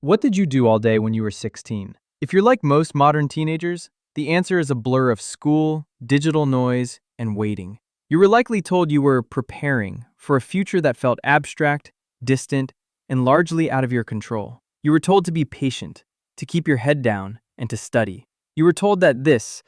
What did you do all day when you were 16? If you're like most modern teenagers, the answer is a blur of school, digital noise, and waiting. You were likely told you were preparing for a future that felt abstract, distant, and largely out of your control. You were told to be patient, to keep your head down, and to study. You were told that this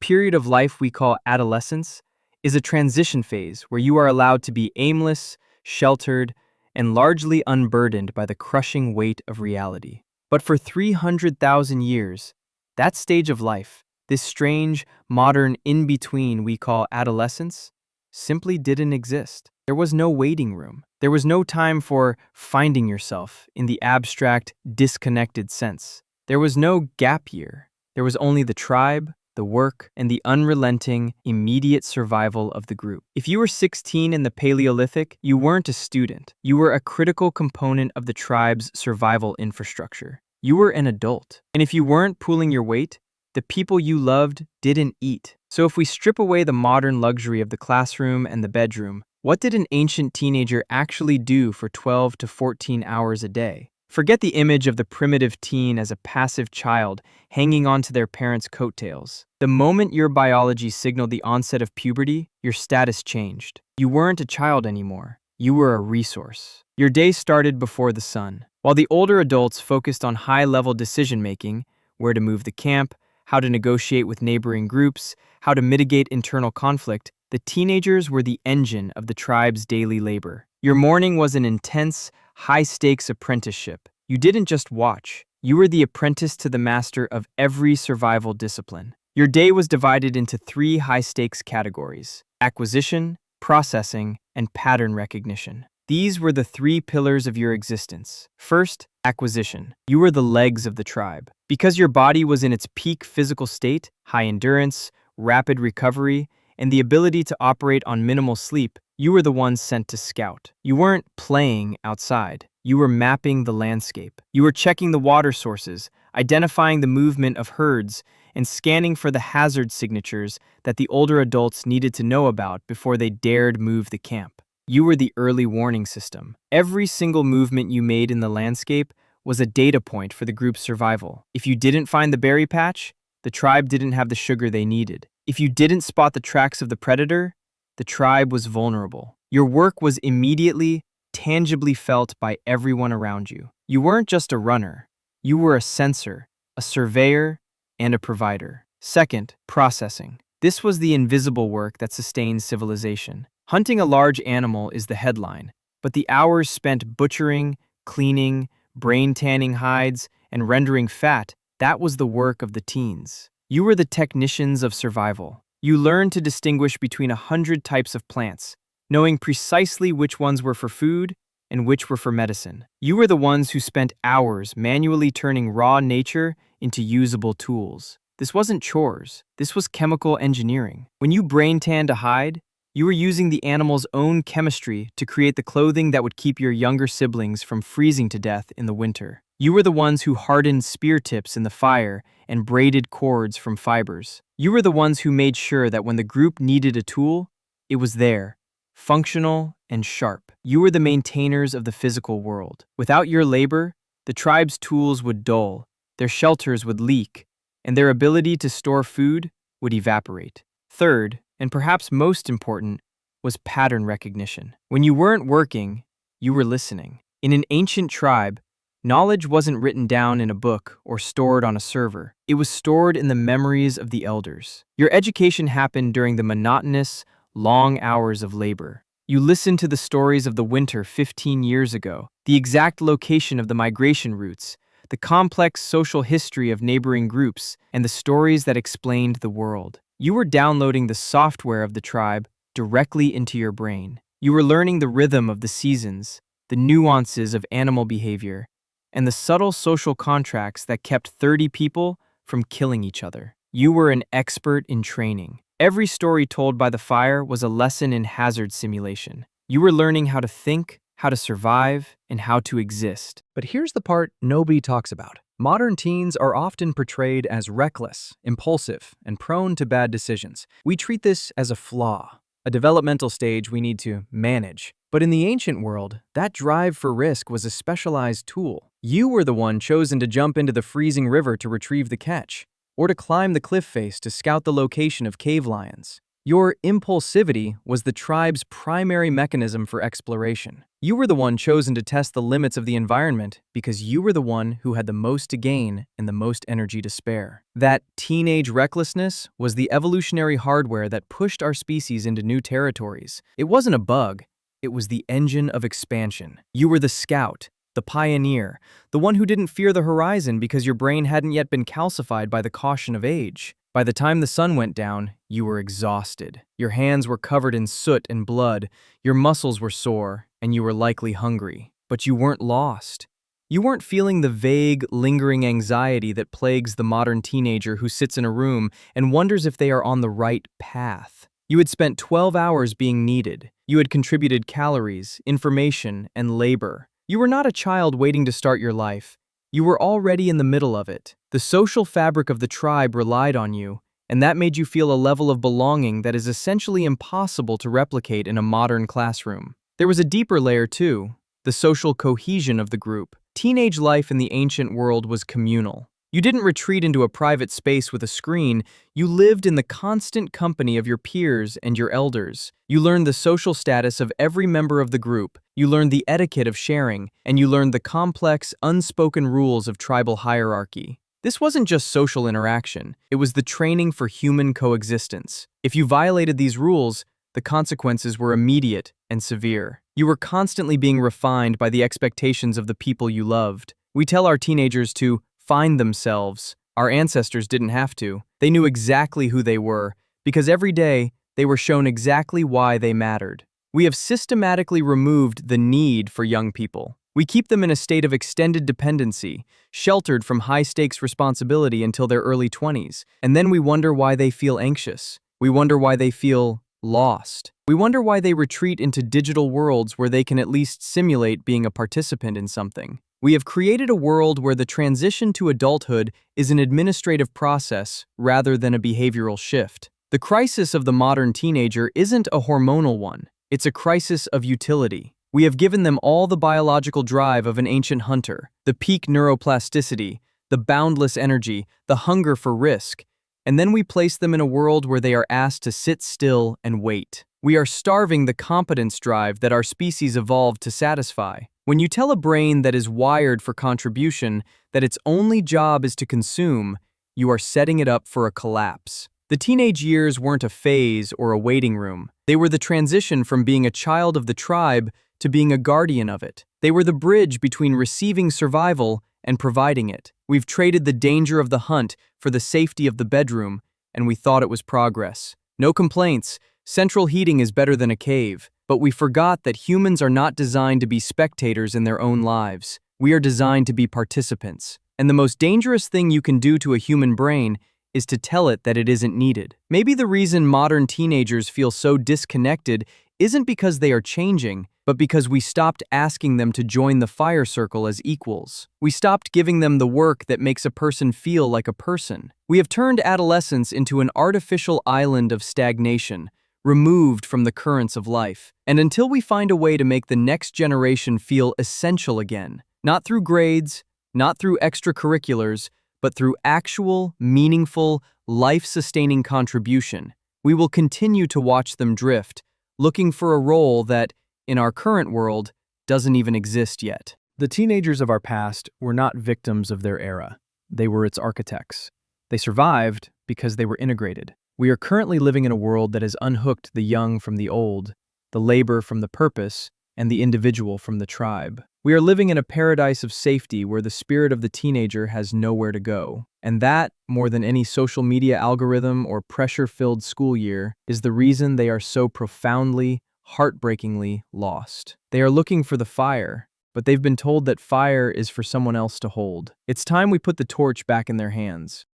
period of life we call adolescence, is a transition phase where you are allowed to be aimless, sheltered, and largely unburdened by the crushing weight of reality. But for 300,000 years, that stage of life, this strange, modern in-between we call adolescence, simply didn't exist. There was no waiting room. There was no time for finding yourself in the abstract, disconnected sense. There was no gap year. There was only the tribe, the work, and the unrelenting, immediate survival of the group. If you were 16 in the Paleolithic, you weren't a student. You were a critical component of the tribe's survival infrastructure. You were an adult. And if you weren't pulling your weight, the people you loved didn't eat. So if we strip away the modern luxury of the classroom and the bedroom, what did an ancient teenager actually do for 12 to 14 hours a day? Forget the image of the primitive teen as a passive child hanging on to their parents' coattails. The moment your biology signaled the onset of puberty, your status changed. You weren't a child anymore. You were a resource. Your day started before the sun. While the older adults focused on high-level decision-making, where to move the camp, how to negotiate with neighboring groups, how to mitigate internal conflict, the teenagers were the engine of the tribe's daily labor. Your morning was an intense, high-stakes apprenticeship. You didn't just watch. You were the apprentice to the master of every survival discipline. Your day was divided into 3 high-stakes categories: acquisition, processing, and pattern recognition. These were the 3 pillars of your existence. First, acquisition. You were the legs of the tribe. Because your body was in its peak physical state, high endurance, rapid recovery, and the ability to operate on minimal sleep, you were the ones sent to scout. You weren't playing outside. You were mapping the landscape. You were checking the water sources, identifying the movement of herds, and scanning for the hazard signatures that the older adults needed to know about before they dared move the camp. You were the early warning system. Every single movement you made in the landscape was a data point for the group's survival. If you didn't find the berry patch, the tribe didn't have the sugar they needed. If you didn't spot the tracks of the predator, the tribe was vulnerable. Your work was immediately, tangibly felt by everyone around you. You weren't just a runner. You were a sensor, a surveyor, and a provider. Second, processing. This was the invisible work that sustains civilization. Hunting a large animal is the headline, but the hours spent butchering, cleaning, brain-tanning hides, and rendering fat, that was the work of the teens. You were the technicians of survival. You learned to distinguish between 100 types of plants, knowing precisely which ones were for food and which were for medicine. You were the ones who spent hours manually turning raw nature into usable tools. This wasn't chores. This was chemical engineering. When you brain-tanned a hide, you were using the animal's own chemistry to create the clothing that would keep your younger siblings from freezing to death in the winter. You were the ones who hardened spear tips in the fire and braided cords from fibers. You were the ones who made sure that when the group needed a tool, it was there, functional and sharp. You were the maintainers of the physical world. Without your labor, the tribe's tools would dull, their shelters would leak, and their ability to store food would evaporate. Third, and perhaps most important, was pattern recognition. When you weren't working, you were listening. In an ancient tribe, knowledge wasn't written down in a book or stored on a server. It was stored in the memories of the elders. Your education happened during the monotonous, long hours of labor. You listened to the stories of the winter 15 years ago, the exact location of the migration routes, the complex social history of neighboring groups, and the stories that explained the world. You were downloading the software of the tribe directly into your brain. You were learning the rhythm of the seasons, the nuances of animal behavior, and the subtle social contracts that kept 30 people from killing each other. You were an expert in training. Every story told by the fire was a lesson in hazard simulation. You were learning how to think, how to survive, and how to exist. But here's the part nobody talks about. Modern teens are often portrayed as reckless, impulsive, and prone to bad decisions. We treat this as a flaw, a developmental stage we need to manage. But in the ancient world, that drive for risk was a specialized tool. You were the one chosen to jump into the freezing river to retrieve the catch, or to climb the cliff face to scout the location of cave lions. Your impulsivity was the tribe's primary mechanism for exploration. You were the one chosen to test the limits of the environment because you were the one who had the most to gain and the most energy to spare. That teenage recklessness was the evolutionary hardware that pushed our species into new territories. It wasn't a bug, it was the engine of expansion. You were the scout, the pioneer, the one who didn't fear the horizon because your brain hadn't yet been calcified by the caution of age. By the time the sun went down, you were exhausted. Your hands were covered in soot and blood, your muscles were sore, and you were likely hungry. But you weren't lost. You weren't feeling the vague, lingering anxiety that plagues the modern teenager who sits in a room and wonders if they are on the right path. You had spent 12 hours being needed. You had contributed calories, information, and labor. You were not a child waiting to start your life. You were already in the middle of it. The social fabric of the tribe relied on you, and that made you feel a level of belonging that is essentially impossible to replicate in a modern classroom. There was a deeper layer too, the social cohesion of the group. Teenage life in the ancient world was communal. You didn't retreat into a private space with a screen, you lived in the constant company of your peers and your elders. You learned the social status of every member of the group, you learned the etiquette of sharing, and you learned the complex, unspoken rules of tribal hierarchy. This wasn't just social interaction, it was the training for human coexistence. If you violated these rules, the consequences were immediate and severe. You were constantly being refined by the expectations of the people you loved. We tell our teenagers to find themselves. Our ancestors didn't have to. They knew exactly who they were, because every day they were shown exactly why they mattered. We have systematically removed the need for young people. We keep them in a state of extended dependency, sheltered from high-stakes responsibility until their early 20s, and then we wonder why they feel anxious. We wonder why they feel lost. We wonder why they retreat into digital worlds where they can at least simulate being a participant in something. We have created a world where the transition to adulthood is an administrative process rather than a behavioral shift. The crisis of the modern teenager isn't a hormonal one, it's a crisis of utility. We have given them all the biological drive of an ancient hunter, the peak neuroplasticity, the boundless energy, the hunger for risk, and then we place them in a world where they are asked to sit still and wait. We are starving the competence drive that our species evolved to satisfy. When you tell a brain that is wired for contribution that its only job is to consume, you are setting it up for a collapse. The teenage years weren't a phase or a waiting room. They were the transition from being a child of the tribe to being a guardian of it. They were the bridge between receiving survival and providing it. We've traded the danger of the hunt for the safety of the bedroom, and we thought it was progress. No complaints. Central heating is better than a cave. But we forgot that humans are not designed to be spectators in their own lives. We are designed to be participants. And the most dangerous thing you can do to a human brain is to tell it that it isn't needed. Maybe the reason modern teenagers feel so disconnected isn't because they are changing, but because we stopped asking them to join the fire circle as equals. We stopped giving them the work that makes a person feel like a person. We have turned adolescence into an artificial island of stagnation, removed from the currents of life. And until we find a way to make the next generation feel essential again, not through grades, not through extracurriculars, but through actual, meaningful, life-sustaining contribution, we will continue to watch them drift, looking for a role that, in our current world, doesn't even exist yet. The teenagers of our past were not victims of their era. They were its architects. They survived because they were integrated. We are currently living in a world that has unhooked the young from the old, the labor from the purpose, and the individual from the tribe. We are living in a paradise of safety where the spirit of the teenager has nowhere to go. And that, more than any social media algorithm or pressure-filled school year, is the reason they are so profoundly, heartbreakingly lost. They are looking for the fire, but they've been told that fire is for someone else to hold. It's time we put the torch back in their hands.